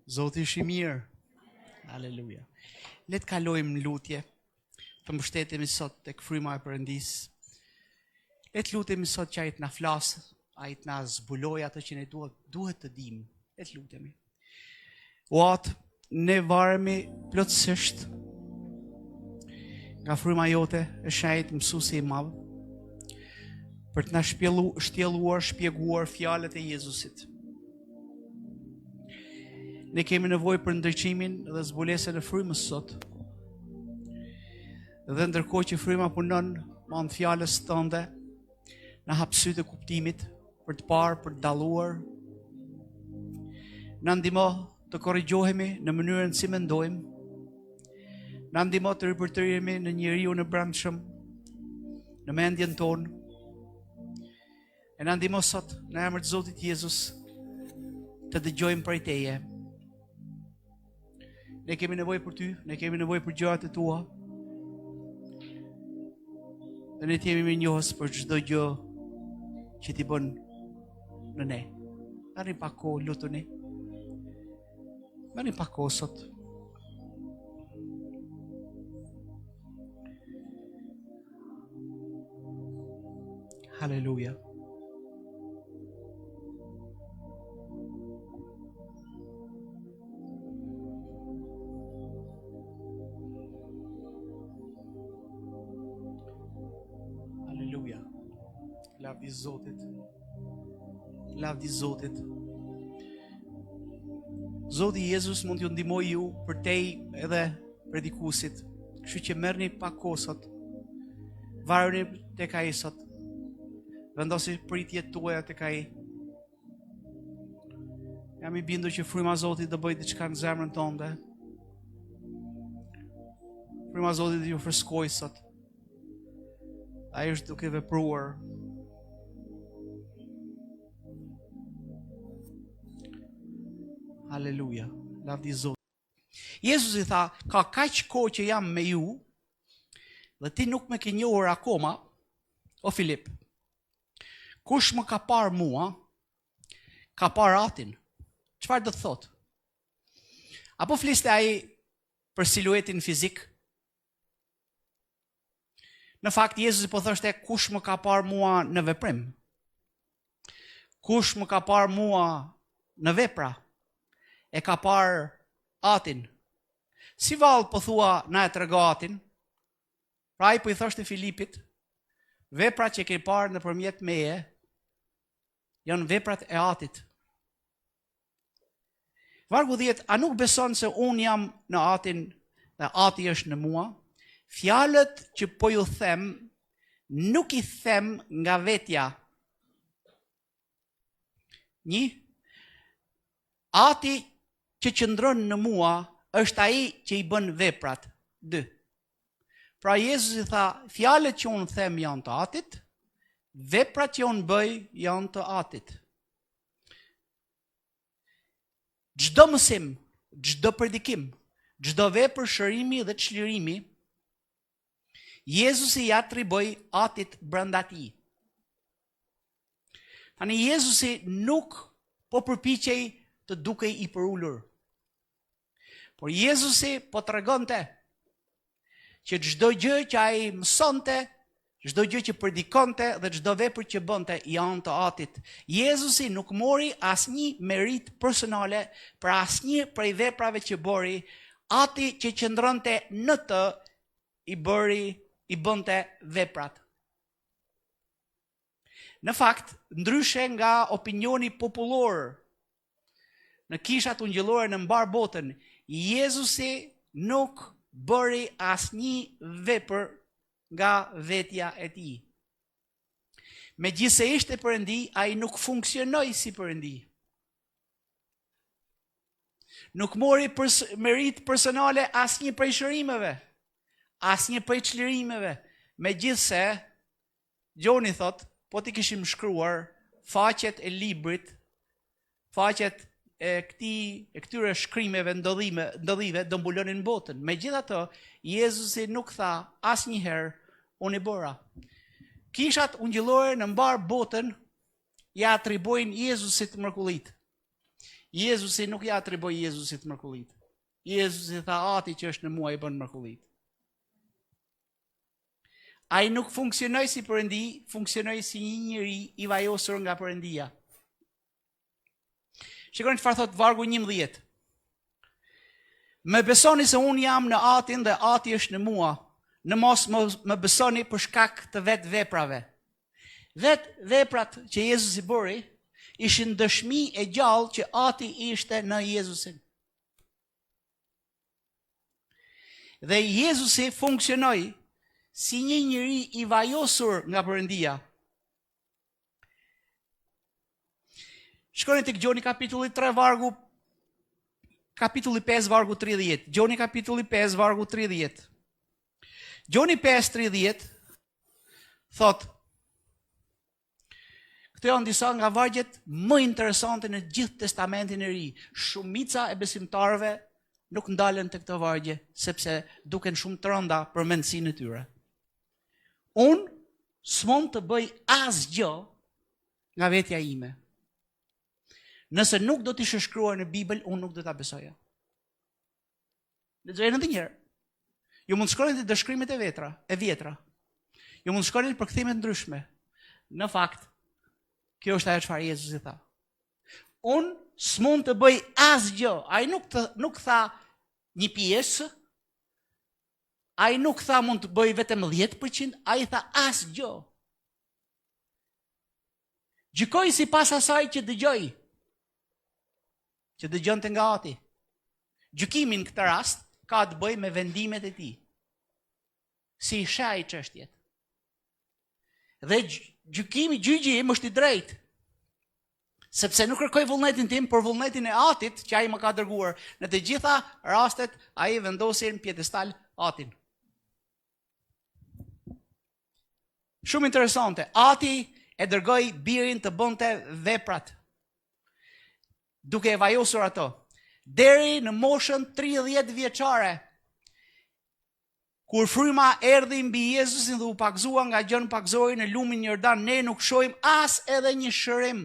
Zoti është i mirë. Aleluja. Le të kalojmë në lutje. Të mbështetemi sot tek fryma e Perëndis. Le të lutemi sot që ai të na flasë, ai të na zbulojë atë që ne duhet të dimë. Le të lutemi. O Atë, ne varemi plotësisht nga fryma jote, e shenjtë mësuesi i madh, për të na shtjelluar, shpjeguar fjalët e Jezusit. Ne kemi nevojë për ndriçimin dhe zbulesën e frymës sot. Dhe ndërkohë që fryma punon, me anë fjalës tënde, na hap sytë e kuptimit për të parë, për të dalluar. Na ndihmo të korrigjohemi në mënyrën si mendojmë. Na ndihmo të ripërtërihemi në njeriu në brendshëm, në mendjen tonë. E na ndihmo sot në emër të Zotit Jezus të dëgjojmë prej Teje. Ne kemi nevojë për Ty, ne kemi nevojë për gjërat e Tua. Dhe ne jemi mirënjohës për çdo gjë që Ti bën në ne. Marrim pak kohë, lutuni. Marrim pak kohë sot. Halleluja. Halleluja. Lavdi Zotit. Lavdi Zotit. Zoti Jezus mund t'ju ndihmojë ju për te edhe predikuesit. Kështu që merrni pak kohë sot. Varuni tek ai sot. Vendosi pritjet tuaja tek ai. Jam i bindur që fryma e Zotit do bëjë diçka në zemrën tënde. Fryma e Zotit do ju freskojë sot. Ai është duke vepruar. Halleluja. Lavdi Zotit. Jezusi tha, ka kaq kohë që jam me ju, dhe ti nuk më ke njohur akoma, o Filip. Kush më ka parë mua, ka parë Atin. Çfarë do të thotë? Apo fliste ai për siluetin fizik? Në fakt, Jezusi po thoshte, kush më ka parë mua në veprim? Kush më ka parë mua në vepra? E ka parë Atin. Si vallë po thua na e trego Atin? Pra ai po i thoshte Filipit, veprat që ke parë nëpërmjet meje janë veprat e Atit. Vargu 10, a nuk beson se unë jam në Atin dhe Ati është në mua? Fjalët që po ju them, nuk i them nga vetja. 1. Ati që qëndron në mua është ai që i bën veprat. 2. Pra Jezus i tha, fjalët që unë them janë të Atit, veprat që unë bëj janë të Atit. Çdo mësim, çdo predikim, çdo vepër shërimi dhe çlirimi, Jezusi ja atriboi Atit brenda tij. Tani Jezusi nuk po përpiqej të dukej i përulur. Por Jezusi po tregonte që çdo gjë që ai mësonte, çdo gjë që predikonte dhe çdo vepër që bënte janë të Atit. Jezusi nuk mori asnjë merit personale për asnjë prej veprave që bëri. Ati që qëndronte në të i bënte veprat. Në fakt, ndryshe nga opinioni popullor në kishat ungjillore në mbar botën, Jezusi nuk bëri asnjë vepër nga vetja e tij. Megjithse ishte Perëndi, ai nuk funksionoi si Perëndi. Nuk mori merit personale asnjë prej shërimeve, asnjë prej çlirimeve. Megjithse Gjoni thot, po ti kishim shkruar faqet e librit, faqet e këtyre shkrimeve ndodhive do mbulonin botën. Megjithatë, Jezusi nuk tha asnjëherë unë i bëra. Kishat ungjillore në mbar botën ja atribojnë Jezusit mrekullitë. Jezusi nuk ja atriboi Jezusit mrekullit. Jezusi tha ati që është në mua i bën mrekullit. Ai nuk funksionoi si Perëndi, funksionoi si një njeri i vajosur nga Perëndia. Shikoni çfarë thot vargu 11. Më besoni se unë jam në Atin dhe Ati është në mua, në mos më besoni për shkak të vetë veprave. Vetë veprat që Jezusi bëri ishin dëshmi e gjallë që Ati ishte në Jezusin. Dhe Jezusi funksionoi si një njeri i vajosur nga Perëndia. Shkoni tek Gjoni kapitulli 3 vargu kapitulli 5 vargu 30. Gjoni kapitulli 5 vargu 30. Gjoni 5:30 thot: këto janë disa nga vargjet më interesante në gjithë Testamentin e Ri. Shumica e besimtarëve nuk ndalen te këto vargje sepse duken shumë të rënda për mendsinë e tyre. Unë s'mund të bëj asgjë nga vetja ime. Nëse nuk do t'ishte shkruar në Bibël, unë nuk do ta besoja. Lexojeni edhe një herë. Ju mund të shkruani të dëshkrimet e vjetra. Ju mund të shkruani për kthime të ndryshme. Në fakt, kjo është ajo çfarë Jezusi tha. Unë s'mund të bëj asgjë. Ai nuk tha një pjesë. Ai nuk tha mund të bëj vetëm 10%, ai tha asgjë. Gjykoj sipas asaj që dëgjoj. Që dëgjonte nga Ati. Gjykimin këtë rast ka të bëjë me vendimet e tij. Si shaj çështjet. Dhe gjyqimi është i drejtë. Sepse nuk kërkoj vullnetin tim, por vullnetin e Atit që ai më ka dërguar. Në të gjitha rastet ai vendosi në pjedestal Atin. Shumë interesante. Ati e dërgoi birin të bënte veprat, duke e vajosur ato. Deri në moshën 30 vjeçare, kur fryma erdhi mbi Jezusin dhe u pakzua nga gjën pakzori në lumin Jordan, ne nuk shohim as edhe një shërim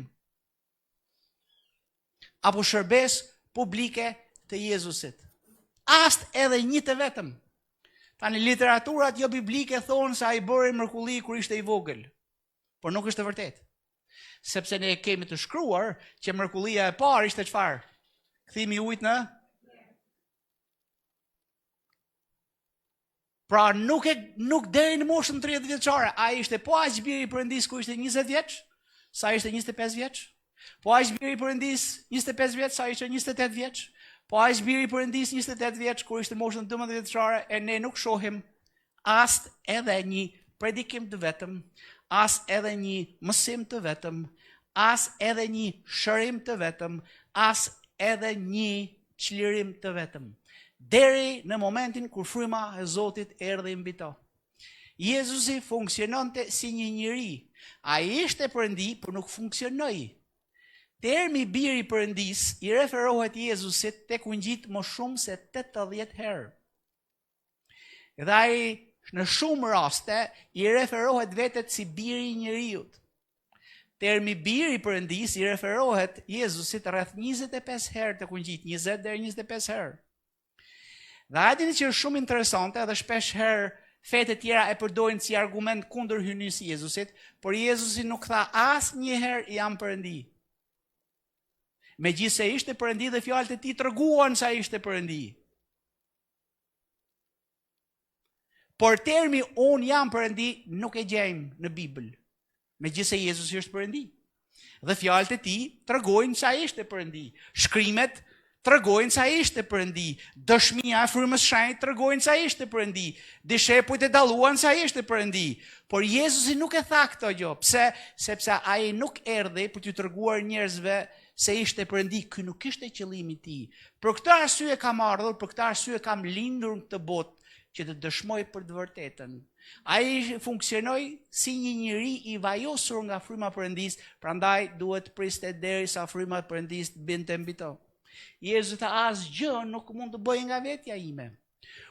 apo shërbes publike të Jezusit. As edhe një të vetëm. Tani literaturat jo biblike thonë se ai bëri mrekulli kur ishte i vogël. Por nuk është e vërtetë. Sepse ne kemi të shkruar që mrekullia e parë ishte çfarë? Kthimi i ujit në? Pra nuk deri në moshën 30 vjeçare, ai ishte po aq biri i Perëndis kur ishte 20 vjeç, sa ishte 25 vjeç. Po aq biri i Perëndis 25 vjeç, sa ishte 28 vjeç. Po aq biri i Perëndis 28 vjeç kur ishte moshën 12 vjeçare, e ne nuk shohim as edhe një predikim të vetëm, as edhe një mësim të vetëm, as edhe një shërim të vetëm, as edhe një çlirim të vetëm. Deri në momentin kur fryma e Zotit erdhi mbi to. Jezusi funksiononte si një njeri. Ai ishte Perëndi, por nuk funksionoi. Termi biri i Perëndis i referohet Jezusit tek u ngjit më shumë se 80 herë. Dhe ai në shumë raste i referohet vetet si biri i njeriut. Termi biri i Perëndis i referohet Jezusit rreth 25 herë tek u ngjit, 20 deri 25 herë. Dhe hajde që është shumë interesante edhe shpesh herë fetë tjera e përdorin si argument kundër hyrjes së Jezusit, por Jezusi nuk tha asnjëherë jam Perëndi. Megjithse ishte Perëndi dhe fjalët e tij treguan se ai ishte Perëndi. Por termi unë jam Perëndi nuk e gjejmë në Bibël. Megjithse Jezusi është Perëndi. Dhe fjalët e tij tregojnë se ai ishte Perëndi. Shkrimet tregojnë se ai ishte Perëndi. Dëshmia e frymës së shenjtë tregojnë se ai ishte Perëndi. Dishepujt e dalluan se ai ishte Perëndi. Por Jezusi nuk e tha këtë gjë. Pse? Sepse ai nuk erdhi për t'u treguar njerëzve se ishte Perëndi. Ky nuk ishte qëllimi i tij. Për këtë arsye kam ardhur, për këtë arsye kam lindur në këtë botë që të dëshmoj për të vërtetën. Ai funksionoi si një njeri i vajosur nga fryma e Perëndis, prandaj duhet priste derisa fryma e Perëndis të binte mbi to. Jezusi tha asgjë nuk mund të bëj nga vetja ime.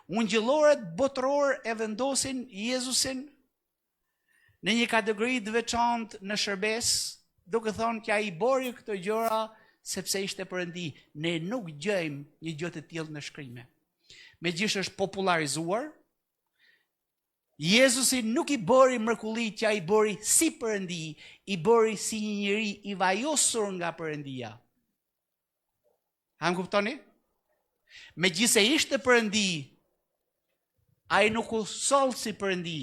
Ungjillorët botëror e vendosin Jezusin në një kategori të veçantë në shërbes, duke thonë që ai bori këto gjëra sepse ishte Perëndi. Ne nuk gjejmë një gjë të tillë në shkrime. Megjithëse është popularizuar, Jezusi nuk i bëri mrekulli që ai bëri si Perëndi, i bëri si një njeri i vajosur nga Perëndia. A më kuptoni? Megjithëse ishte Perëndi, ai nuk u soll si Perëndi.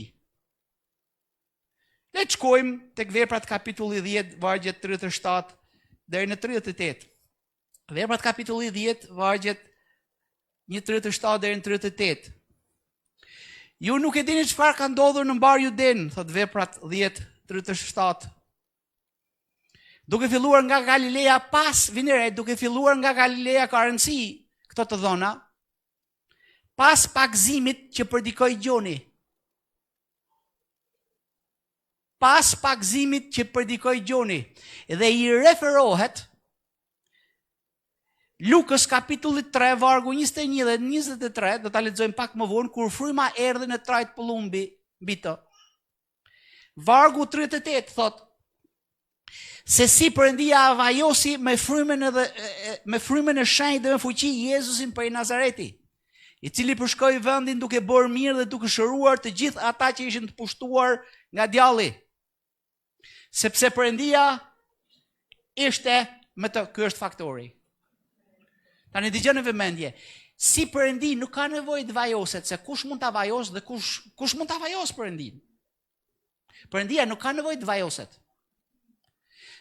Le të shkojmë tek Veprat kapitulli 10, vargjet 37 deri në 38. Veprat kapitulli 10, vargjet 1:37 deri në 38. Ju nuk e dini çfarë ka ndodhur në mbar Juden, thot Veprat 10:37. Duke filluar nga Galilea vini re, duke filluar nga Galilea ka rëndësi këto të dhona, pas pagëzimit që predikoi Gjoni. Pas pagëzimit që predikoi Gjoni. Dhe i referohet Lukës kapitulli 3, vargu 21 dhe 23, do ta lexojmë pak më vonë, kur fryma erdhi në trajt pëllumbi mbi të. Vargu 38 thot, se si Perëndia vajosi me frymën e shenjtë dhe me fuqi Jezusin prej Nazareti, i cili përshkoi vendin duke bërë mirë dhe duke shëruar të gjithë ata që ishin të pushtuar nga djalli. Sepse Perëndia ishte me të, ky është faktori. Tani dëgjoni vëmendje. Si Perëndi nuk ka nevojë të vajoset, se kush mund ta vajos dhe kush mund ta vajos Perëndin. Perëndia nuk ka nevojë të vajoset.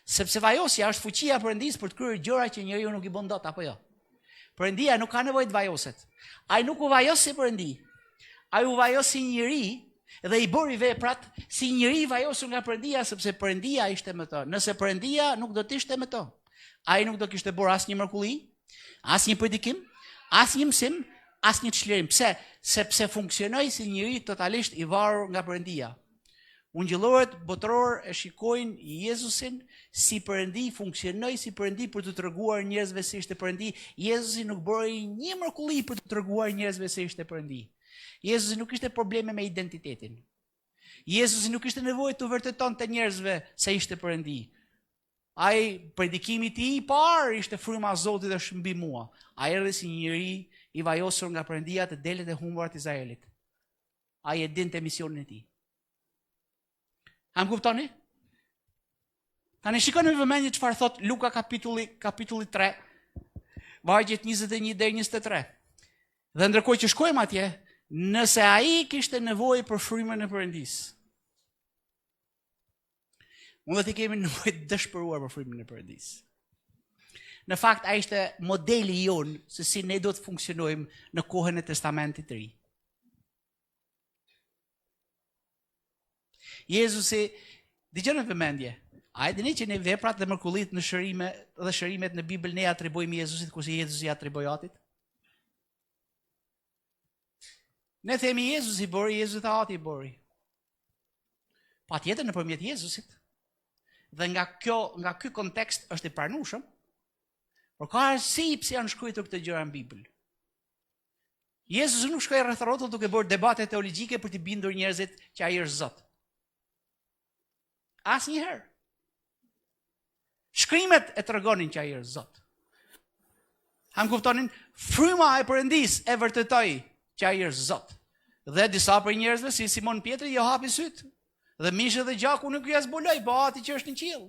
Sepse vajosja është fuqia e Perëndis për të kryer gjëra që njeriu nuk i bën dot, apo jo. Perëndia nuk ka nevojë të vajoset. Ai nuk u vajos si Perëndi. Ai u vajos si njeri dhe i bëri veprat si njeri i vajosur nga Perëndia, sepse Perëndia ishte me të. Nëse Perëndia nuk do të ishte me të, ai nuk do kishte bërë asnjë mrekulli, asnjë predikim, asnjë mësim, asnjë çlirim. Pse? Sepse funksionoi si njeri totalisht i varur nga Perëndia. Ungjëllorët botëror e shikojnë Jezusin si Perëndi, funksionoi si Perëndi për të treguar njerëzve se ishte Perëndi. Jezusi nuk bëri një mrekulli për të treguar njerëzve se ishte Perëndi. Jezusi nuk kishte probleme me identitetin. Jezusi nuk kishte nevojë të vërtetonte njerëzve se ishte Perëndi. Ai predikimi i tij i parë ishte fryma e Zotit është mbi mua. Ai erdhi si një njeri i vajosur nga Perëndia të delet e humbura të Izraelit. Ai e dinte misionin e tij. A më kuptoni? Tani shikoni vëmendje çfarë thot Luka kapitulli 3, vargjet 21 deri 23. Dhe ndërkohë që shkojmë atje, nëse ai kishte nevojë për frymën e Perëndisë, unë dhe ti kemi nevojë të dëshpëruar për frymën e Perëndisë. Në fakt, ai ishte modeli jonë se si ne do të funksionojmë në kohën e Testamentit të Ri. Jezusi, dëgjoni vëmendje, a e dini që ne veprat dhe mrekullitë në shërimet në Bibël ne atribojmë Jezusit kurse Jezusi atriboi Atit? Ne themi Jezusi bëri, Jezusi tha Ati bëri. Patjetër nëpërmjet Jezusit. Dhe nga ky kontekst është i pranueshëm, por ka arsye pse janë shkruar këto gjëra në Bibël. Jezusi nuk shkoi rreth rrotull duke bërë debate teologjike për të bindur njerëzit që ai është Zot. Asnjëherë. Shkrimet e tregonin që ai është Zot. Han kuptonin, fryma e Perëndis e vërtetoi që ai është Zot. Dhe disa prej njerëzve si Simon Pietri jo hapi syt. Dhe mishë dhe gjaku nuk ju zbuloj, po Ati që është në qiell.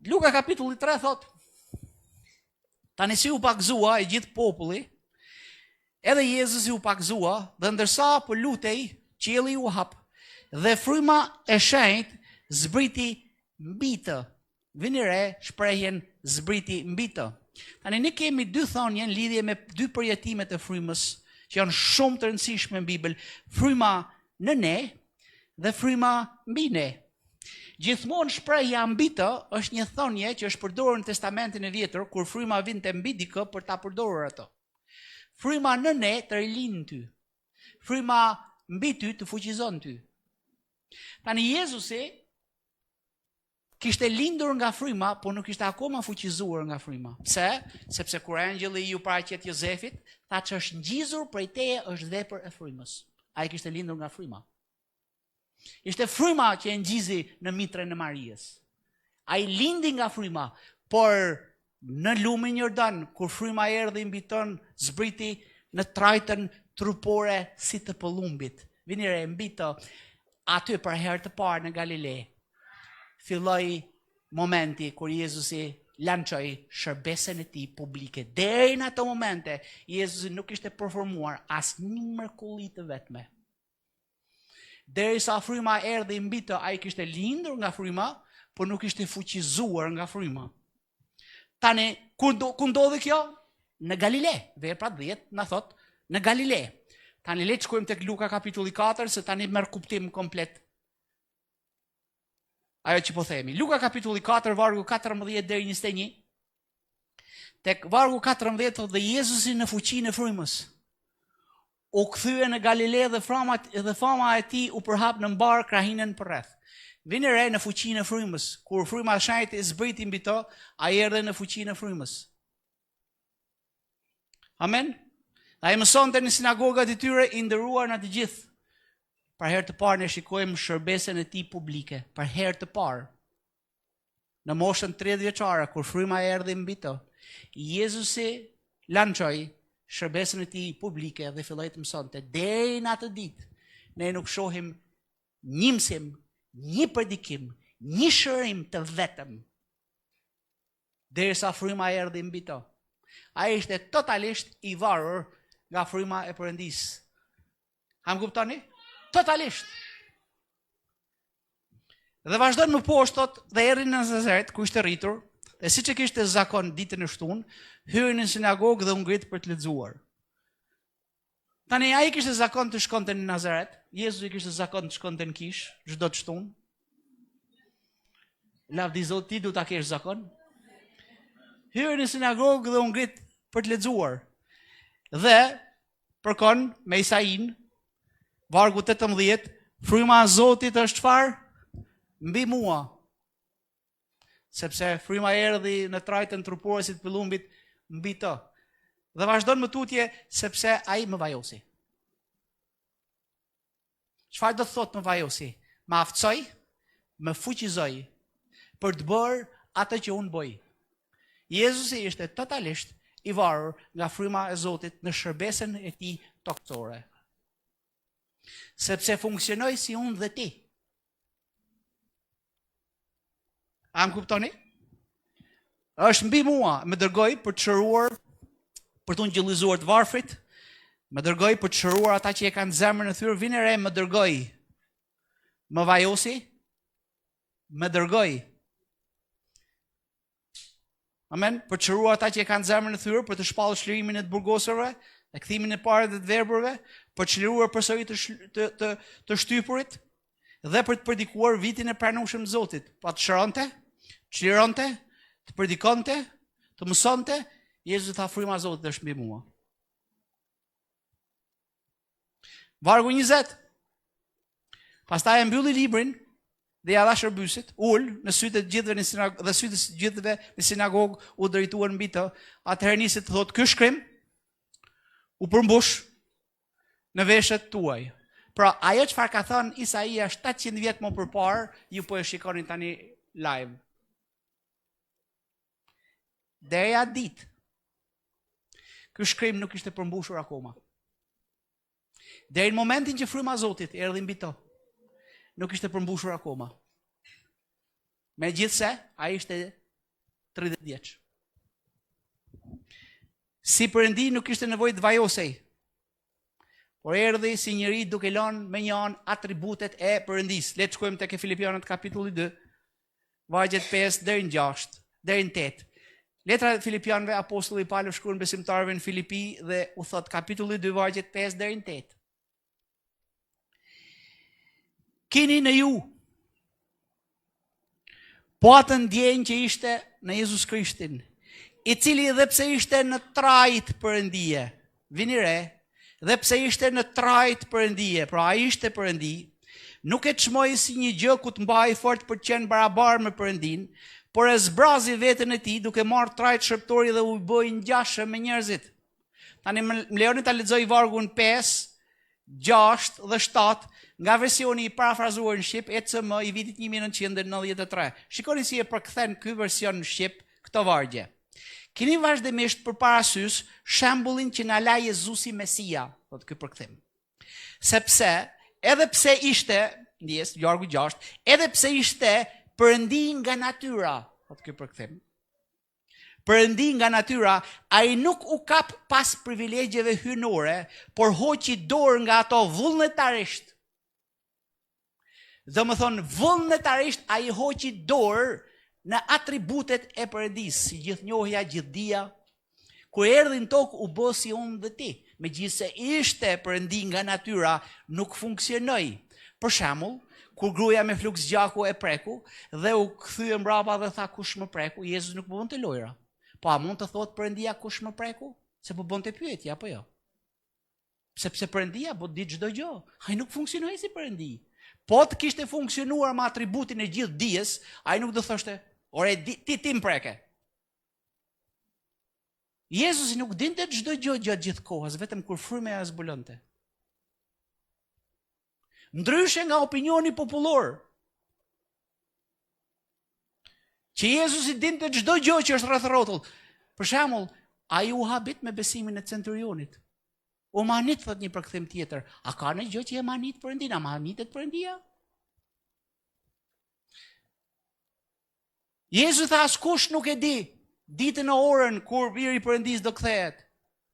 Luka kapitulli 3 thot, tani si u pagëzua e gjithë populli, edhe Jezusi u pagëzua, dhe ndërsa po lutej, qielli u hap, dhe fryma e shenjtë zbriti mbi të. Vini re shprehjen zbriti mbi të. Tani ne kemi dy thonje në lidhje me dy përjetimet e frymës, që janë shumë të rëndësishme në Bibël, fryma në ne dhe fryma mbi ne. Gjithmonë shprehja mbi të është një thonje që është përdorur në Testamentin e Vjetër kur fryma vinte mbi dikë për ta përdorur ato. Fryma në ne të rilin ty. Fryma mbi ty të fuqizon ty. Tani Jezusi kishte lindur nga fryma, por nuk ishte akoma fuqizuar nga fryma. Pse? Sepse kur angjëlli ju paraqet Jozefit, tha që është ngjizur prej teje është vepër e frymës. Ai kishte lindur nga fryma. Ishte fryma që e ngjizi në mitrën e Marijës. Ai lindi nga fryma, por në lumin Jordan, kur fryma erdhi mbi ton, zbriti në trajtën trupore si të pëllumbit. Vini re mbi të, aty për herë të parë në Galile, filloi momenti kur Jezusi lançoi shërbesën e tij publike. Deri në ato momente, Jezusi nuk ishte performuar asnjë mrekulli të vetme. Derisa fryma erdhi mbi të, ai kishte lindur nga fryma, por nuk ishte fuqizuar nga fryma. Tani, ku ndodhi kjo? Në Galile. Vepra 10 na thot në Galile. Tani le të shkojmë tek Luka kapitulli 4, se tani merr kuptim komplet ajo që po themi. Luka kapitulli 4, vargu 14 deri 21. Tek vargu 14 thotë, dhe Jezusi në fuqinë e frymës u kthye në Galile dhe fama e tij u përhap në mbar krahinën përreth. Vini re në fuqinë e frymës. Kur fryma e shenjtë zbriti mbi to, ai erdhi në fuqinë e frymës. Amen. Ai mësonte në sinagogat e tyre, i nderuar në të gjithë. Për herë të parë ne shikojmë shërbesën e tij publike, për herë të parë. Në moshën 30 vjeçare, kur fryma erdhi mbi to, Jezusi lançoi shërbesën e tij publike dhe filloi të mësonte. Deri në atë ditë, ne nuk shohim një mësim, një predikim, një shërim të vetëm. Derisa fryma erdhi mbi to. Ai ishte totalisht i varur nga fryma e Perëndisë. Ham kuptoni? Totalisht. Dhe vazhdon më poshtë thot, dhe erdhi në Nazaret, ku ishte rritur, dhe siç e kishte zakon ditën e shtunë, hyri në sinagogë dhe u ngrit për të lexuar. Tani ai kishte zakon të shkonte në Nazaret, Jezusi kishte zakon të shkonte në kish çdo të shtunë. Lavdi Zot, ti du ta kesh zakon. Hyri në sinagogë dhe u ngrit për të lexuar. Dhe përkon me Isain, vargu 18, fryma e Zotit është çfarë? Mbi mua. Sepse fryma erdhi në trajtën trupore si të pëllumbit mbi të. Dhe vazhdon më tutje, sepse ai më vajosi. Çfarë do të thotë më vajosi? Më aftësoj, më fuqizoj për të bërë atë që unë bëj. Jezusi ishte totalisht i varur nga fryma e Zotit në shërbesën e tij tokësore. Sepse funksionoi si unë dhe ti. A më kuptoni? Është mbi mua, më dërgoi për të shëruar, për të ngjyllizuar të varfrit, më dërgoi për të shëruar ata që e kanë zemrën e thyrë, vini re, më dërgoi. Më vajosi, më dërgoi. Amen, për të shëruar ata që e kanë zemrën e thyrë, për të shpallur çlirimin e të burgosurve, e kthimin e parë dhe të verbërve, për të çliruar përsëri të shtypurit dhe për të predikuar vitin e pranueshëm të Zotit. Pa të shëronte, çlironte, të predikonte, të mësonte, Jezusi tha fryma e Zotit është mbi mua. Vargu 20. Pastaj e mbylli librin dhe ja dha shërbysit, ul në sytë të gjithëve në sinagogë dhe sytë të gjithëve në sinagogë u drejtuan mbi të. Atëherë nisi të thotë, ky shkrim u përmbush në veshët tuaj. Pra, ajo çfarë ka thënë Isaia 700 vjet më përpara, ju po e shikoni tani live. Deri atë ditë, ky shkrim nuk ishte përmbushur akoma. Deri në momentin që fryma e Zotit erdhi mbi to, nuk ishte përmbushur akoma. Megjithse, ai ishte 30 vjeç. Si Perëndi nuk ishte nevojë të vajosej, por erdhi si njëri duke lënë me një anë atributet e Perëndisë. Le të shkojmë tek Filipianët kapitulli 2, vargjet 5 deri në 6, deri në 8. Letra e Filipianëve, apostulli Paul shkruan besimtarëve në Filipi dhe u thot kapitulli 2, vargjet 5 deri në 8. Keni në ju po atë ndjenjë që ishte në Jezus Krishtin, i cili dhe pse ishte në trajt Perëndie, vini re, dhe pse ishte në trajt Perëndie, pra ai ishte Perëndi, nuk e çmoi si një gjë ku të mbahej fort për të qenë barabar me Perëndin, por e zbrazi veten e tij duke marrë trajt shërptori dhe u bë ngjashëm me njerëzit. Tani më lejoni ta lexoj vargun 5, 6 dhe 7 nga versioni i parafrazuar në shqip ECM i vitit 1993. Shikoni si e përkthen ky version në shqip këto vargje. Keni vazhdimisht për parasysh shembullin që na la Jezusi Mesia, thotë ky përkthim. Sepse edhe pse ishte, ndjes largu 6, edhe pse ishte perëndi nga natyra, thotë ky përkthim. Perëndi nga natyra, ai nuk u kap pas privilegjeve hyjnore, por hoqi dorë nga ato vullnetarisht. Dhe më thonë, vullnetarisht ai hoqi dorë në atributet e Perëndis, si gjithnjohja, gjithdia. Kur erdhi në tokë u bë si unë dhe ti, megjithse ishte perëndi nga natyra, nuk funksionoi. Për shembull, kur gruaja me fluks gjaku e preku dhe u kthye mbrapa dhe tha kush më preku, Jezus nuk bënte lojra. Po a mund të thotë Perëndia kush më preku? Se po bënte pyetje apo jo? Sepse Perëndia po di çdo gjë. Ai nuk funksionoi si Perëndi. Po të kishte funksionuar me atributin e gjithë dijes, ai nuk do thoshte, ore ti më preke. Jezusi nuk dinte çdo gjë gjatë gjithë kohës, vetëm kur fryma e zbulonte. Ndryshe nga opinioni popullor, që Jezusi dinte çdo gjë që është rreth rrotull. Për shembull, ai u habit me besimin e centurionit. O manit, thot një përkthim tjetër, a ka në gjë që e manit Perëndin, a manitet Perëndia? Jezusi tha askush nuk e di ditën e orën kur biri i Perëndis do kthehet.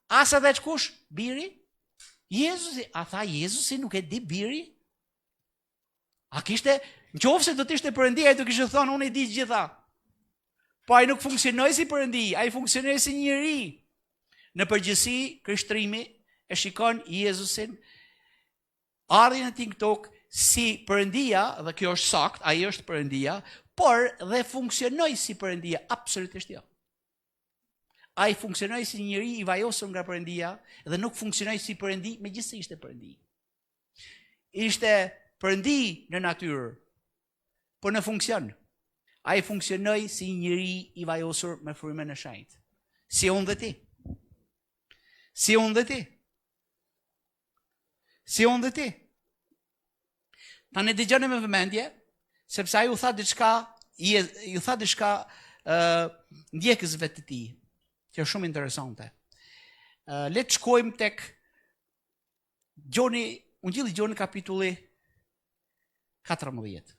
As edhe çkush? Biri? Jezusi, a tha Jezusi nuk e di biri? A kishte, nëse do të ishte Perëndia, ai do kishte thënë unë e di gjitha. Po ai nuk funksionoi si Perëndi, ai funksionoi si njeri. Në përgjithësi, krishterimi e shikon Jezusin ardhin e tij në tokë si Perëndia, dhe kjo është sakt, ai është Perëndia, por dhe funksionoi si Perëndia, absolutisht jo. Ai funksionoi si njeri i vajosur nga Perëndia dhe nuk funksionoi si Perëndi, megjithëse ishte Perëndi. Ishte Perëndi në natyrë, por në funksion. Ai funksionoi si njeri i vajosur me frymën e shenjtë. Si unë dhe ti. Si unë dhe ti. Si unë dhe ti. Ta ne dëgjoni me vëmendje, sepse ai u tha diçka ndjekësve të tij, që është shumë interesante. Le të shkojmë tek Ungjilli Gjoni kapitulli 14.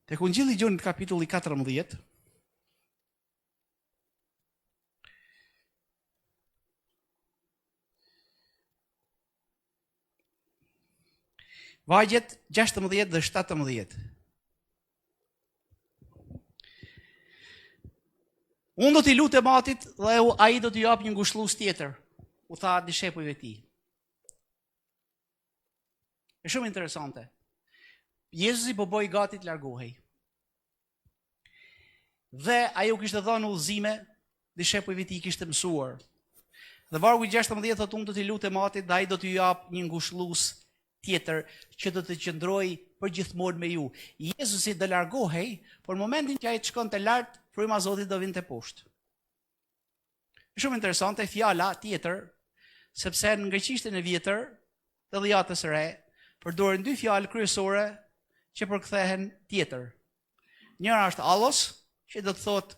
Tek Ungjilli Gjoni kapitulli 14. Vargjet 16 dhe 17. Unë do t'i lutem Atit dhe ai do t'i jap një ngushëllues tjetër, u tha dishepujve të tij. Është shumë interesante. Jezusi po bëi gati të largohej. Dhe ai u kishte dhënë udhëzime dishepujve të tij, kishte mësuar. Dhe vargu 16 thotë unë do t'i lutem Atit dhe ai do t'ju jap një ngushëllues tjetër që do të qëndrojë përgjithmonë me ju. Jezusi do largohej, por në momentin që ai të shkonte lart, fryma e Zotit do vinte poshtë. Shumë interesante fjala tjetër, sepse në greqishten e vjetër të Dhjetës së Re përdoren dy fjalë kryesore që përkthehen tjetër. Njëra është allos, që do të thotë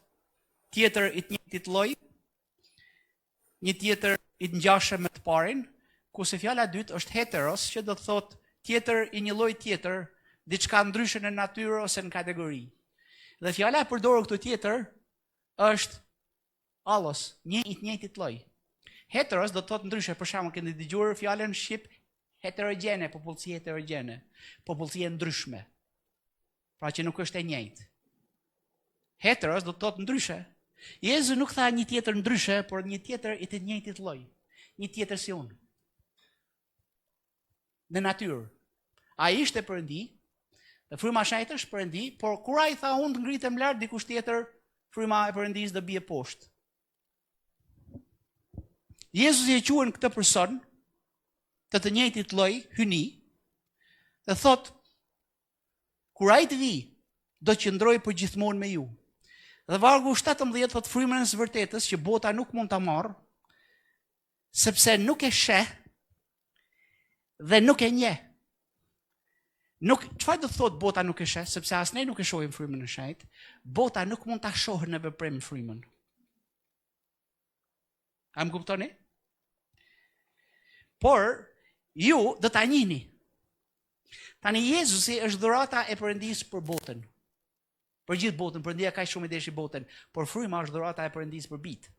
tjetër i të njëjtit lloj, një tjetër i të ngjashëm me të parin, kurse fjala e dytë është heteros, që do të thotë tjetër i një lloji tjetër, diçka ndryshe në natyrë ose në kategori. Dhe fjala e përdorur këtu tjetër është allos, një i të njëjtit lloj. Heteros do të thotë ndryshe, për shembull, keni dëgjuar fjalën në shqip heterogjene, popullsi heterogjene, popullsi e ndryshme. Pra që nuk është e njëjtë. Heteros do të thotë ndryshe. Jezu nuk tha një tjetër ndryshe, por një tjetër i të njëjtit lloj, një tjetër si unë. Në natyrë. Ai ishte Perëndi, dhe fryma e shenjtë është Perëndi, por kur ai tha unë të ngritem lart dikush tjetër, fryma e Perëndisë do bie poshtë. Jezusi e quan këtë person të njëjtit lloj hyni, dhe thot kur ai të vi, do të qëndrojë përgjithmonë me ju. Dhe vargu 17 thot frymën e së vërtetës që bota nuk mund ta marrë, sepse nuk e sheh dhe nuk e njeh. Çfarë do thot bota nuk e sheh, sepse as ne nuk e shohim frymën e shenjtë, bota nuk mund ta shohë në veprim frymën. A më kuptoni? Por ju do ta njihni. Tani Jezusi është dhurata e Perëndisë për botën. Për gjithë botën, Perëndia kaq shumë i deshi botën, por fryma është dhurata e Perëndisë për bitë.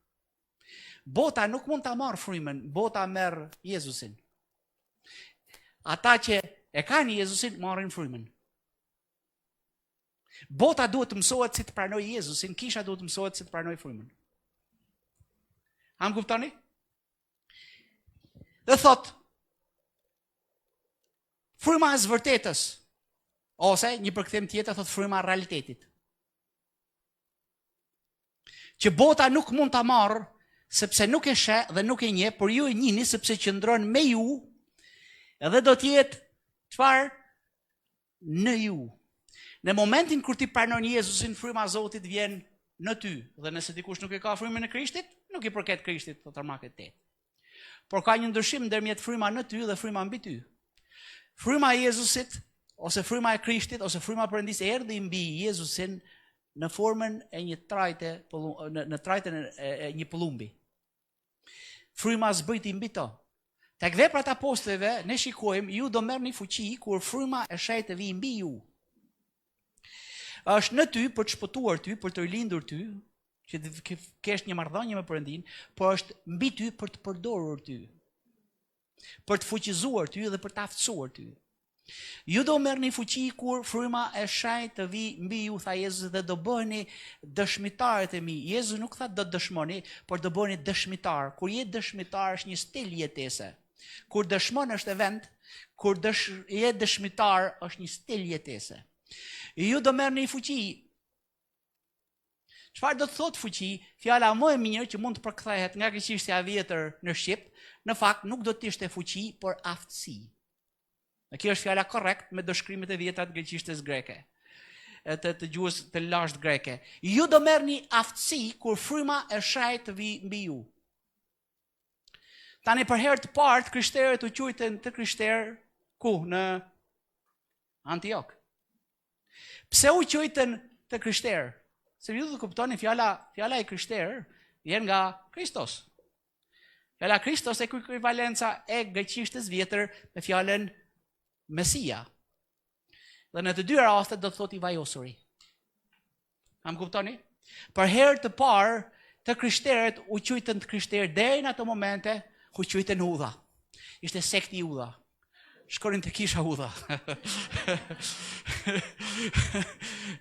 Bota nuk mund ta marrë frymën, bota merr Jezusin. Ata që e kanë Jezusin marrin frymën. Bota duhet të mësohet si të pranojë Jezusin, kisha duhet të mësohet si të pranojë frymën. A më kuptoni? Dhe thot, fryma e së vërtetës, ose një përkthim tjetër thot fryma e realitetit. Që bota nuk mund ta marrë, sepse nuk e sheh dhe nuk e njeh, por ju e njihni sepse qëndron me ju, edhe do të jetë çfarë? Në ju. Në momentin kur ti pranon Jezusin, fryma e Zotit vjen në ty, dhe nëse dikush nuk e ka frymën e Krishtit, nuk i përket Krishtit, thotë Marku 8. Por ka një ndryshim ndërmjet fryma në ty dhe fryma mbi ty. Fryma e Jezusit, ose fryma e Krishtit, ose fryma e Perëndisë erdhi mbi Jezusin në formën e një trajte, në trajten e një pëllumbi. Fryma zbriti mbi to. Tek veprat e apostujve ne shikojmë, ju do merrni fuqi kur fryma e shenjtë vi mbi ju. Është në ty për të shpëtuar ty, për të rilindur ty, që të kesh një marrëdhënie me Perëndin, por është mbi ty për të përdorur ty, për të fuqizuar ty dhe për të aftësuar ty. Ju do merrni fuqi kur fryma e shenjtë të vi mbi ju, tha Jezusi, dhe do bëheni dëshmitarët e mi. Jezu nuk tha do dëshmoni, por do bëheni dëshmitar. Kur je dëshmitar është një stil jetese. Kur dëshmon është event, kur je dëshmitar është një stil jetese. Ju do merrni fuqi. Çfarë do të thotë fuqi? Fjala më e mirë që mund të përkthehet nga greqishtja e vjetër në shqip, në fakt nuk do të ishte fuqi, por aftësi. Dhe kjo është fjala korrekt me dëshkrimet e vjetra të greqishtes greke, të gjuhës të lashtë greke. Ju do merrni aftësi kur fryma e shenjtë vi mbi ju. Tani për herë të parë krishterët u quajtën të krishterë ku? Në Antiok. Pse u quajtën të krishterë? Se ju do të kuptoni fjala e krishterë vjen nga Kristos. Fjala Kristos e ekvivalenca e greqishtes vjetër me fjalën Mesia. Dhe në të dy rastet do të thotë i vajosuri. A më kuptoni? Për herë të parë të krishterët u quajtën të krishterë deri në ato momente ku quajtën Udha. Ishte sekti Udha. Shkonin të kisha Udha.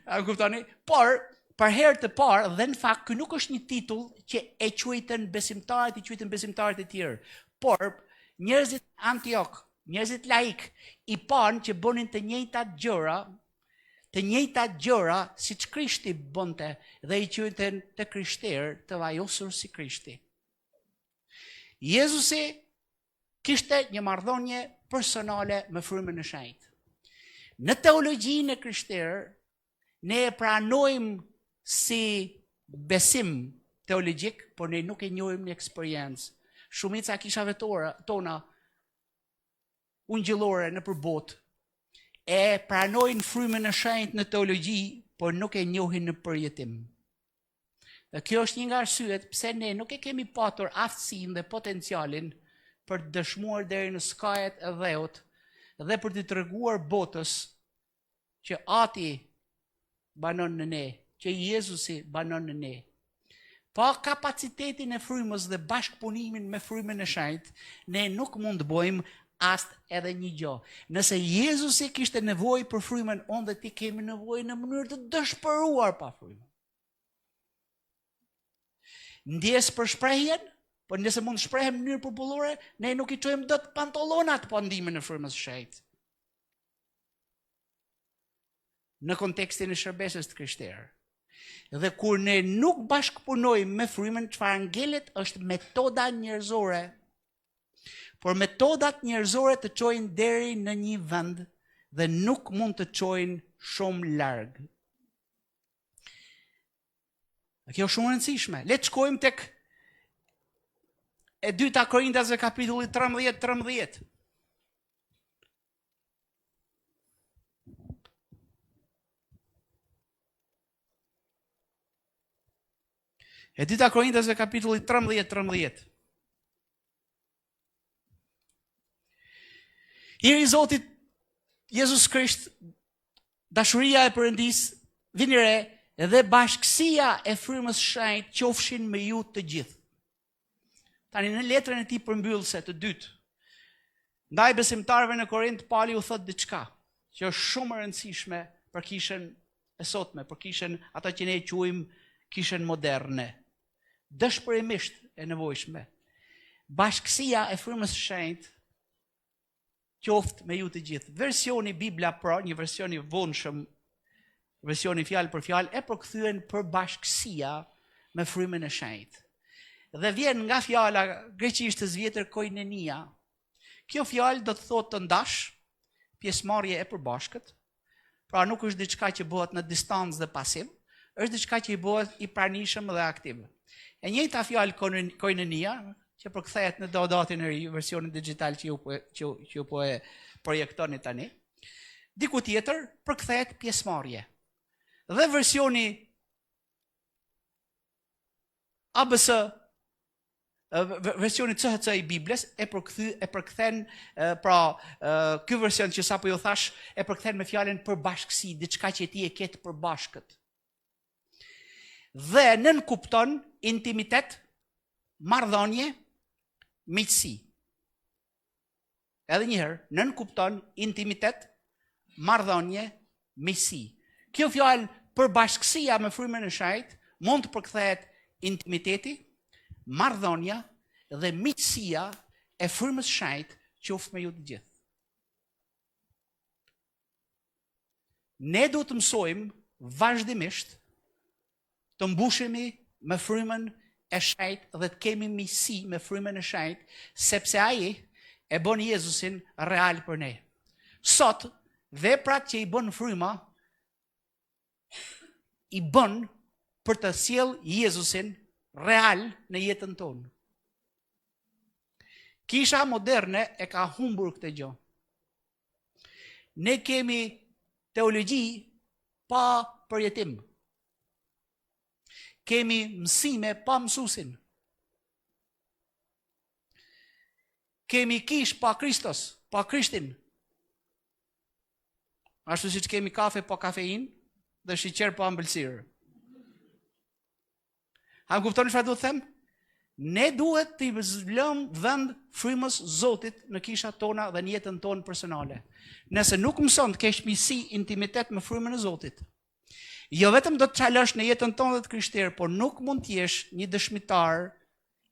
A më kuptoni? Por për herë të parë, dhe në fakt ky nuk është një titull që e quajtën besimtarët, i quajtën besimtarët e tjerë, por njerëzit Antiok, njerëzit laik, i panë që bënin të njëjtat gjëra siç Krishti bënte, dhe i quajtën të krishterë, të vajosur si Krishti. Jezusi kishte një marrëdhënie personale me frymën e shenjtë. Në teologjinë e krishterë, ne e pranojmë si besim teologjik, por ne nuk e njohim në eksperiencë. Shumica e kishave tona ungjillore në përbot e pranojnë frymën e shenjtë në teologji, por nuk e njohin në përjetim. Dhe kjo është një nga arsyet pse ne nuk e kemi patur aftësinë dhe potencialin për të dëshmuar deri në skajet e dheut dhe për të treguar botës që Ati banon në ne, që Jezusi banon në ne. Pa kapacitetin e frymës dhe bashkëpunimin me frymën e shenjtë, ne nuk mund të bëjmë as edhe një gjë. Nëse Jezusi kishte nevojë për frymën, unë dhe ti kemi nevojë në mënyrë të dëshpëruar pa frymë. Ndjes për shprehjen, por nëse mund të shprehem në mënyrë popullore, ne nuk i çojmë dot pantallonat pa ndihmën e frymës së shenjtë. Në kontekstin e shërbesës të krishterë. Dhe kur ne nuk bashkëpunojmë me frymën, çfarë ngelet është metoda njerëzore. Por metodat njerëzore të çojnë deri në një vend dhe nuk mund të çojnë shumë larg. Kjo është shumë e rëndësishme. Le të shkojmë tek e 2 Korintasve kapitulli 13. E 2 Korintasve kapitulli 13. Hiri i Zotit Jezus Krisht, dashuria e Perëndis, vini re, dhe bashkësia e frymës shenjtë qofshin me ju të gjithë. Tani në letrën e tij përmbyllëse të dytë, ndaj besimtarëve në Korint, Pali u thot diçka që është shumë e rëndësishme për kishën e sotme, për kishën ata që ne quajmë kishën moderne. Dëshpërimisht e nevojshme. Bashkësia e frymës shenjtë qoftë me ju të gjithë. Versioni Biblia Pro, një version i vonshëm, versioni fjalë për fjalë, e përkthyen për bashkësia me frymën e shenjtë. Dhe vjen nga fjala greqisht e zvjetër koinenia. Kjo fjalë do të thotë të ndash, pjesëmarrje e përbashkët. Pra nuk është diçka që bëhet në distancë dhe pasiv, është diçka që i bëhet i pranishëm dhe aktiv. E njëjta fjalë koinenia, që përkthehet në dodatin e ri, versionin digital që ju po e projektoni tani, diku tjetër përkthehet pjesëmarrje. Dhe versioni ABS, versioni CHC i Biblës e përkthen, ky version që sapo ju thash e përkthen me fjalën përbashkësi, diçka që ti e ke të përbashkët. Dhe nën kupton intimitet, marrëdhënie, miqësi. Edhe një herë, nën kupton intimitet, marrëdhënie, miqësi. Kjo fjalë përbashkësia me frymën e shenjtë mund të përkthehet intimiteti, marrëdhënia dhe miqësia e frymës së shenjtë qoftë me ju të gjithë. Ne duhet të mësojmë vazhdimisht të mbushemi me frymën e shenjtë dhe të kemi miqësi me frymën e shenjtë, sepse ai e bën Jezusin real për ne. Sot, veprat që i bën fryma i bën për të sjellë Jezusin real në jetën tonë. Kisha moderne e ka humbur këtë gjë. Ne kemi teologji pa përjetim. Kemi mësime pa mësusin. Kemi kish pa Kristos, pa Krishtin. Ashtu si që kemi kafe pa kafein dhe shiqer pa ëmbëlsirë. A më kuptoni çfarë duhet të them? Ne duhet të lëmë vend frymës Zotit në kishat tona dhe në jetën tonë personale. Nëse nuk mëson të kesh miqësi, intimitet me frymën e Zotit, jo vetëm do të çalosh në jetën tonë dhe të krishterë, por nuk mund të jesh një dëshmitar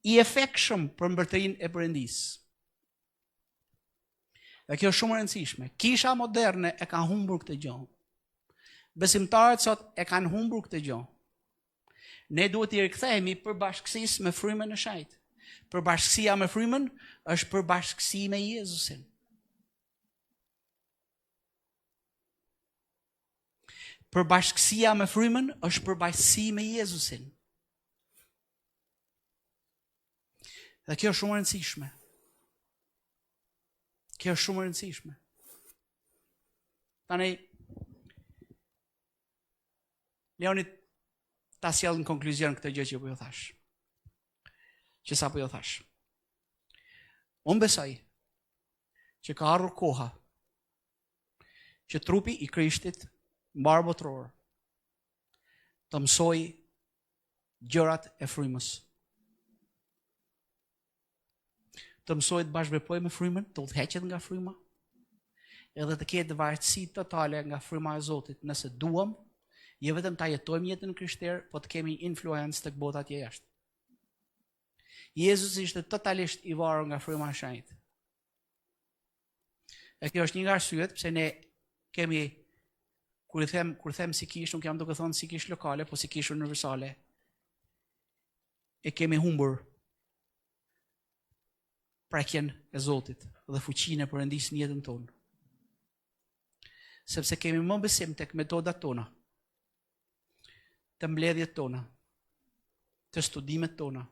i efektshëm për mbretërinë e Perëndisë. Dhe kjo është shumë e rëndësishme. Kisha moderne e ka humbur këtë gjë. Besimtarët sot e kanë humbur këtë gjë. Ne duhet i rikthehemi përbashkësisë me frymën e shenjtë. Përbashkësia me frymën është përbashkësi me Jezusin. Përbashkësia me frymën është përbashkësi me Jezusin. Dhe kjo është shumë e rëndësishme. Kjo është shumë e rëndësishme. Tani, leoni ta sjell në konkluzion këtë gjë që po ju thash. Që sa po ju thash. Unë besoj që ka ardhur koha që trupi i Krishtit mbar botror të mësoj gjërat e frymës. Të mësoj të bashkëveproj me frymën, të udhëheqet nga fryma, edhe të ketë varësi totale nga fryma e Zotit, nëse duam, jo vetëm ta jetojmë jetën krishterë, po të kemi influencë tek bota tjetër jashtë. Jezusi ishte totalisht i varur nga fryma e shenjtë. E kjo është një nga arsyet pse ne kemi, kur them si kish, nuk jam duke thënë si kish lokale, po si kish universale. E kemi humbur prekjen e Zotit dhe fuqinë e Perëndisë në jetën tonë. Sepse kemi më besim tek metodat tona, të mbledhjet tona, të studimet tona.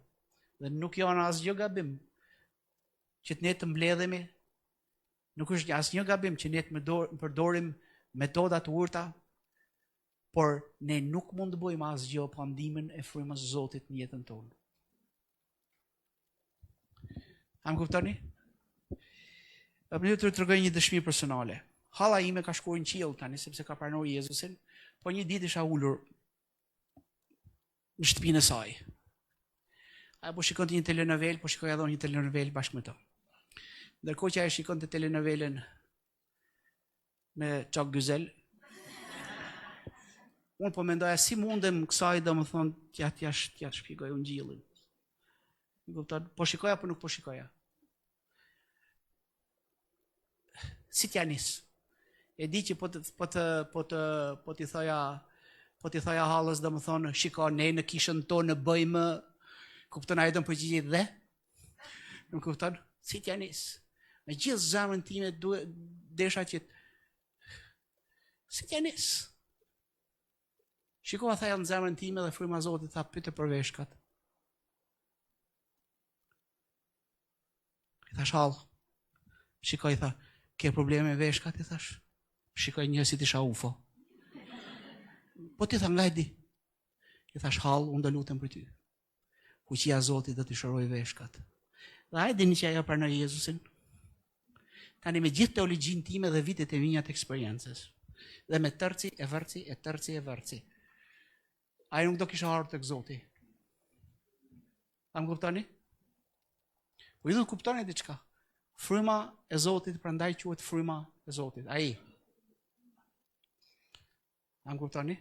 Dhe nuk janë asgjë gabim që ne të mbledhemi, nuk është asnjë gabim që ne të përdorim metoda të urta, por ne nuk mund të bëjmë asgjë pa ndihmën e frymës së Zotit në jetën tonë. A më kuptoni? Më të tregoj një dëshmi personale. Halla ime ka shkuar në qiell tani sepse ka pranuar Jezusin, po një ditë isha ulur në shtëpinë e saj. Ajo po shikonte një telenovel, po shikoja edhe një telenovel bashkë me to. Ndërkohë që ajo shikonte telenovelën me Çak Gyzel, unë po mendoja si mundem kësaj domethënë t'ja shpjegoj ungjillin. Më kupton? Po shikoja po nuk po shikoja. Si t'ja nis? E di që po t'i thoja hallës domethënë shiko ne në kishën tonë bëjmë, kupton ai don përgjigje dhe? Nuk kupton? Si t'ja nis? Me gjithë zemrën time desha që si t'ja nis? Shikova thaja në zemrën time dhe fryma e Zotit tha pyete për veshkat. I thash hall. Shikoj tha, ke probleme me veshkat i thash. Shikoj një si t'isha UFO. Po ti tha nga e di. I thash hall, unë do lutem për ty. Fuqia e Zotit do t'i shëroj veshkat. Dhe ai dini që ajo pranoi Jezusin. Tani me gjithë teologjinë time dhe vitet e mia të eksperiencës. Dhe me tërci e vërci. Ai nuk do kisha ardhur tek Zoti. A më kuptoni? Po ju do kuptoni diçka. Fryma e Zotit prandaj quhet fryma e Zotit. Ai. A më kuptoni?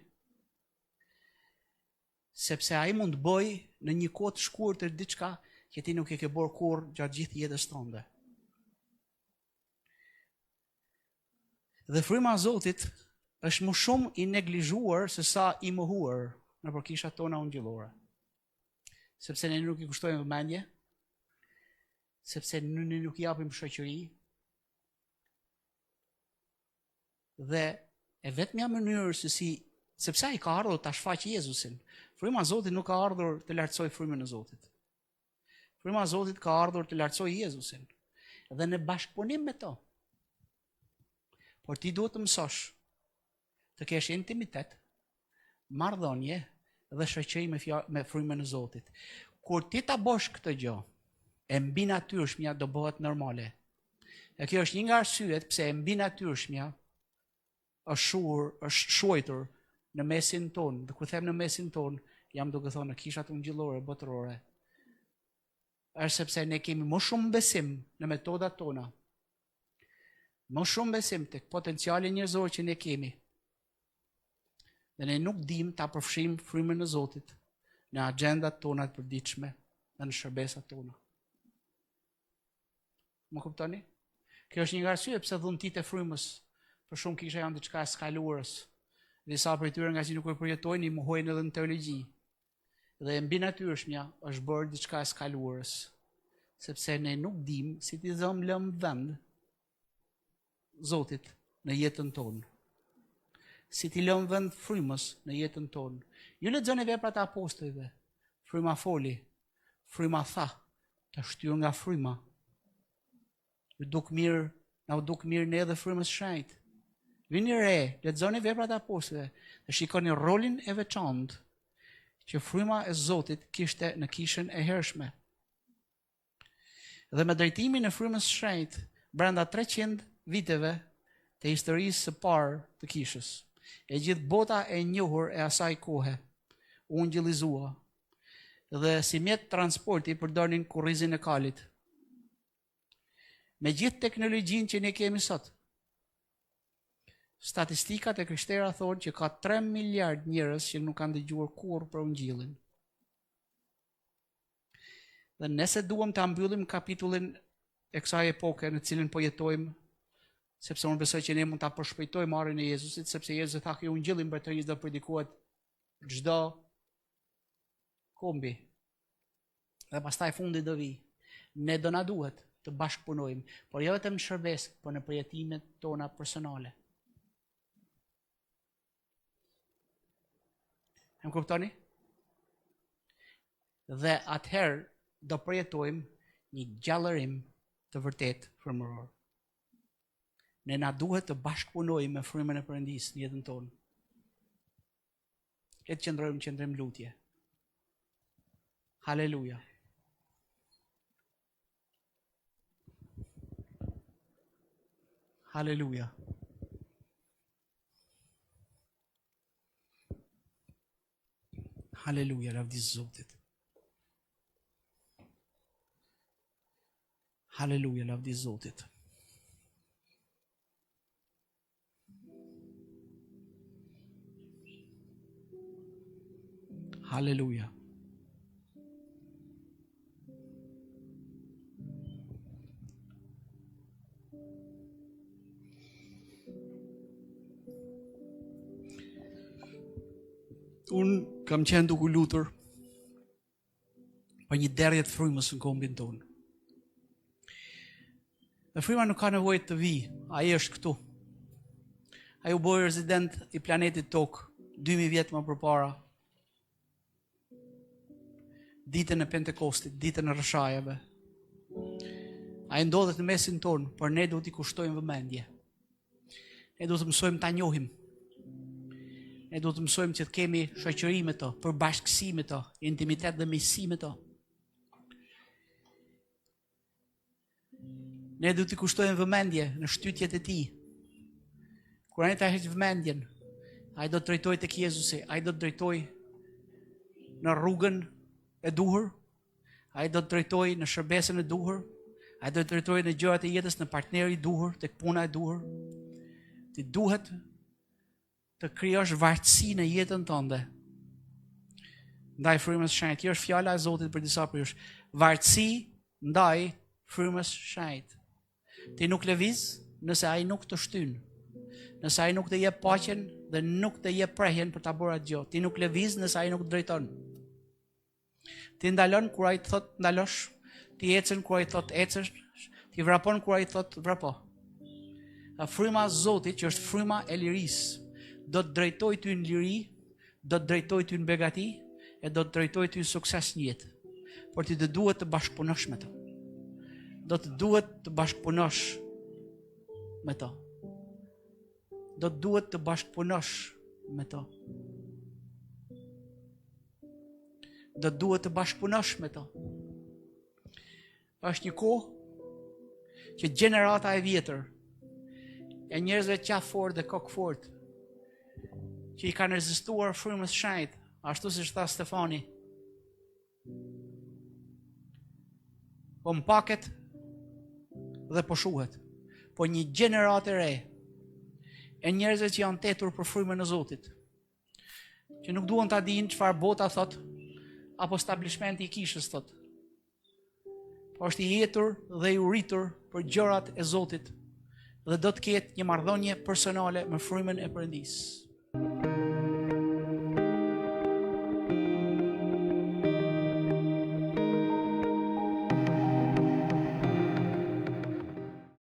Sepse ai mund të bëj në një kohë të shkurtër diçka që ti nuk e ke bërë kurrë gjatë gjithë jetës tënde. Dhe fryma e Zotit është më shumë i neglizhuar se sa i mohuar në përkishat tona ungjillore. Sepse ne nuk i kushtojmë vëmendje, sepse ne nuk i japim shoqëri. Dhe e vetmja mënyrë se si, sepse ai ka ardhur ta shfaqë Jezusin. Fryma e Zotit nuk ka ardhur të lartësoj frymën e Zotit. Fryma e Zotit ka ardhur të lartësoj Jezusin. Dhe në bashkëpunim me to. Por ti duhet të mësosh të kesh intimitet, marrëdhënie dhe shoqëri me frymën e Zotit. Kur ti ta bësh këtë gjë, e mbi natyrshmja do bëhet normale. E kjo është një nga arsyet pse e mbi natyrshmja është shuajtur në mesin tonë. Dhe kur them në mesin tonë, jam duke thonë në kishat ungjillore botërore. Është sepse ne kemi më shumë besim në metodat tona. Më shumë besim tek potenciali njerëzor që ne kemi. Dhe ne nuk dim ta përfshijmë frymën e Zotit në agjendat tona të përditshme dhe në shërbesat tona. Më kuptoni? Kjo është një nga arsyet pse dhuntit e frymës për shumë kisha janë diçka e skaluarës. Disa prej tyre nga që nuk e përjetojnë i mohojnë edhe në teologji. Dhe mbi natyrshmja është bërë diçka e skaluarës, sepse ne nuk dim si t'i lëm vend Zotit në jetën tonë. Si t'i lëm vend frymës në jetën tonë. Ju lexoni veprat e apostujve. Fryma foli, fryma tha, të shtyr nga fryma. Ju duk mirë, na u duk mirë ne dhe frymës shenjtë. Vini re, lexoni veprat e apostujve dhe shikoni rolin e veçantë që fryma e Zotit kishte në kishën e hershme. Dhe me drejtimin e frymës së shenjtë, brenda 300 viteve të historisë së parë të kishës, e gjithë bota e njohur e asaj kohe u ungjillizua dhe si mjet transporti përdornin kurrizin e kalit. Me gjithë teknologjinë që ne kemi sot, statistikat e krishterë thonë që ka 3 miliard njerëz që nuk kanë dëgjuar kurrë për ungjillin. Dhe nëse duam ta mbyllim kapitullin e kësaj epoke në cilën po jetojmë, sepse unë besoj që ne mund ta përshpejtojmë marrjen e Jezusit, sepse Jezusi tha që ungjilli mbretërisë do predikohet çdo kombi. Dhe pastaj fundi do vi. Ne do na duhet të bashkëpunojmë, por jo vetëm në shërbes, por në përjetimet tona personale. Më kuptoni? dhe atëherë do përjetojmë një gjallërim të vërtet frymëror. Ne na duhet të bashkëpunojmë me frymën e Perëndisë në jetën tonë. Le të qëndrojmë në qendrim lutje. Haleluja. Haleluja. Haleluja, lavdis Zotit. Haleluja, lavdis Zotit. Haleluja. Unë kam qenë duke lutur për një derdhje të frymës në kombin tonë. Dhe fryma nuk ka nevojë të vi, ai është këtu. Ai u bë rezident i planetit Tokë 2000 vjet më përpara. Ditën e Pentekostit, ditën e rrëshajeve. Ai ndodhet në mesin tonë, por ne duhet i kushtojmë vëmendje. Ne duhet të mësojmë ta njohim. Ne duhet të mësojmë që të kemi shoqëri me to, përbashkësi me to, intimitet dhe miqësi me to. Ne duhet të kushtojmë vëmendje në shtytjet e tij. Kur ai ta heq vëmendjen, ai do të drejtojë tek Jezusi, ai do të drejtojë në rrugën e duhur, ai do të drejtojë në shërbesën e duhur, ai do të drejtojë në gjërat e jetës, në partneri i duhur, tek puna e duhur. Ti duhet të krijosh vartësi në jetën tënde. Ndaj frymës së shenjtë. Kjo është fjala e Zotit për disa prej jush. Vartësi ndaj frymës së shenjtë. Ti nuk lëviz nëse ai nuk të shtyn. Nëse ai nuk të jep paqen dhe nuk të jep prehjen për ta bërë atë gjë. Ti nuk lëviz nëse ai nuk drejton. Ti ndalon kur ai të thotë ndalosh. Ti ecën kur ai thotë ecësh. Ti vrapon kur ai thotë vrapo. Fryma e Zotit, që është fryma e lirisë, do të drejtoj ty në liri, do të drejtoj ty në begati, e do të drejtoj ty në sukses një jetë. Por ti të duhet të bashkëpunosh me to. Do të duhet të bashkëpunosh me to. Do të duhet të bashkëpunosh me to. Do të duhet të bashkëpunosh me to. Është një kohë që gjenerata e vjetër e njerëzve qafë fort dhe kokë fort, që i kanë rezistuar frymës së shenjtë, ashtu siç tha Stefani. Po mpaket dhe po shuhet. Po një gjeneratë e re e njerëzve që janë tetur për frymën e Zotit, që nuk duan ta dinë çfarë bota thot apo establishmenti i kishës thot. Po është i jetur dhe i uritur për gjërat e Zotit dhe do të ketë një marrëdhënie personale me frymën e Perëndisë.